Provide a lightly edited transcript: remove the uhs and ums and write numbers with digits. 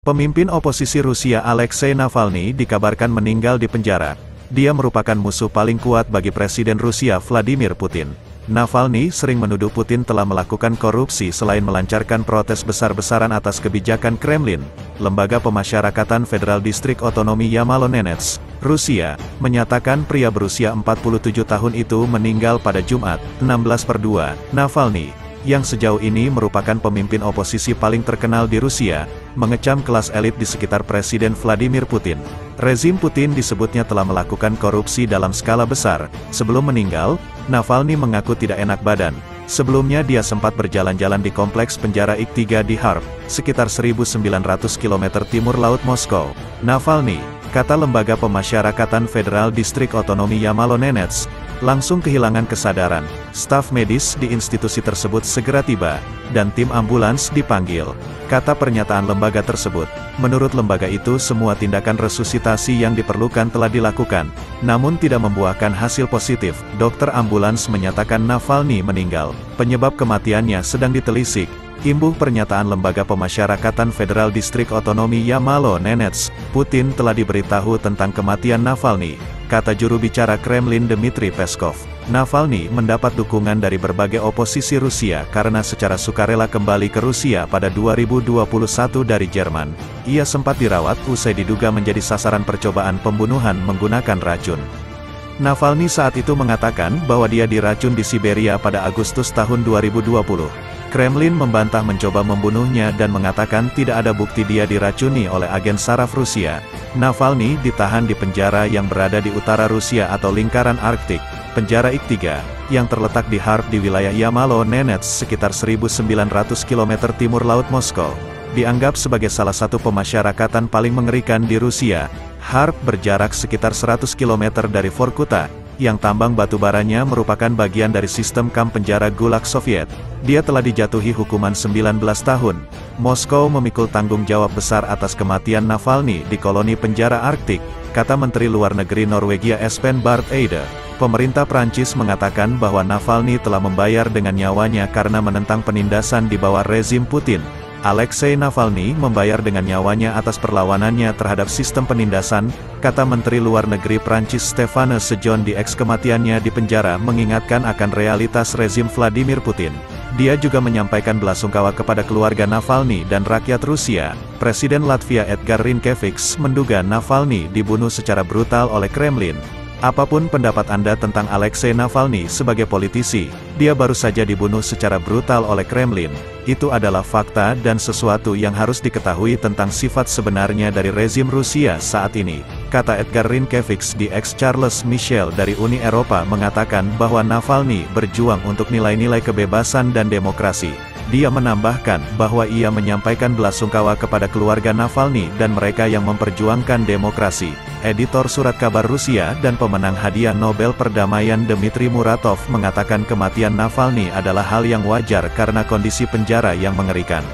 Pemimpin oposisi Rusia Alexei Navalny dikabarkan meninggal di penjara. Dia merupakan musuh paling kuat bagi Presiden Rusia Vladimir Putin. Navalny sering menuduh Putin telah melakukan korupsi selain melancarkan protes besar-besaran atas kebijakan Kremlin. Lembaga Pemasyarakatan Federal Distrik Otonomi Yamalo-Nenets, Rusia, menyatakan pria berusia 47 tahun itu meninggal pada Jumat, 16/2. Navalny, yang sejauh ini merupakan pemimpin oposisi paling terkenal di Rusia, mengecam kelas elit di sekitar Presiden Vladimir Putin. Rezim Putin disebutnya telah melakukan korupsi dalam skala besar. Sebelum meninggal, Navalny mengaku tidak enak badan. Sebelumnya dia sempat berjalan-jalan di kompleks penjara Ik-3 di Kharkiv, sekitar 1.900 km timur laut Moskow. Navalny, kata Lembaga Pemasyarakatan Federal Distrik Otonomi Yamalo-Nenets, langsung kehilangan kesadaran. Staf medis di institusi tersebut segera tiba, dan tim ambulans dipanggil. Kata pernyataan lembaga tersebut, menurut lembaga itu semua tindakan resusitasi yang diperlukan telah dilakukan, namun tidak membuahkan hasil positif. Dokter ambulans menyatakan Navalny meninggal. Penyebab kematiannya sedang ditelisik. Imbuh pernyataan Lembaga Pemasyarakatan Federal Distrik Otonomi Yamalo-Nenets, Putin telah diberitahu tentang kematian Navalny, kata juru bicara Kremlin Dmitry Peskov. Navalny mendapat dukungan dari berbagai oposisi Rusia karena secara sukarela kembali ke Rusia pada 2021 dari Jerman. Ia sempat dirawat usai diduga menjadi sasaran percobaan pembunuhan menggunakan racun. Navalny saat itu mengatakan bahwa dia diracun di Siberia pada Agustus tahun 2020. Kremlin membantah mencoba membunuhnya dan mengatakan tidak ada bukti dia diracuni oleh agen saraf Rusia. Navalny ditahan di penjara yang berada di utara Rusia atau lingkaran Arktik, penjara Ik-3, yang terletak di Kharkiv di wilayah Yamalo-Nenets sekitar 1.900 km timur laut Moskow. Dianggap sebagai salah satu pemasyarakatan paling mengerikan di Rusia, Kharkiv berjarak sekitar 100 km dari Vorkuta, yang tambang batu baranya merupakan bagian dari sistem kamp penjara Gulag Soviet. Dia telah dijatuhi hukuman 19 tahun. Moskow memikul tanggung jawab besar atas kematian Navalny di koloni penjara Arktik, kata Menteri Luar Negeri Norwegia Espen Barth Eide. Pemerintah Prancis mengatakan bahwa Navalny telah membayar dengan nyawanya karena menentang penindasan di bawah rezim Putin. Alexei Navalny membayar dengan nyawanya atas perlawanannya terhadap sistem penindasan, kata Menteri Luar Negeri Prancis Stéphane Séjourné di eks kematiannya di penjara mengingatkan akan realitas rezim Vladimir Putin. Dia juga menyampaikan belasungkawa kepada keluarga Navalny dan rakyat Rusia. Presiden Latvia Edgar Rinkēvičs menduga Navalny dibunuh secara brutal oleh Kremlin. Apapun pendapat Anda tentang Alexei Navalny sebagai politisi, dia baru saja dibunuh secara brutal oleh Kremlin. Itu adalah fakta dan sesuatu yang harus diketahui tentang sifat sebenarnya dari rezim Rusia saat ini, kata Edgar Rinkēvičs di X. Charles Michel dari Uni Eropa mengatakan bahwa Navalny berjuang untuk nilai-nilai kebebasan dan demokrasi. Dia menambahkan bahwa ia menyampaikan belasungkawa kepada keluarga Navalny dan mereka yang memperjuangkan demokrasi. Editor Surat Kabar Rusia dan pemenang hadiah Nobel Perdamaian Dmitry Muratov mengatakan kematian Navalny adalah hal yang wajar karena kondisi penjara yang mengerikan.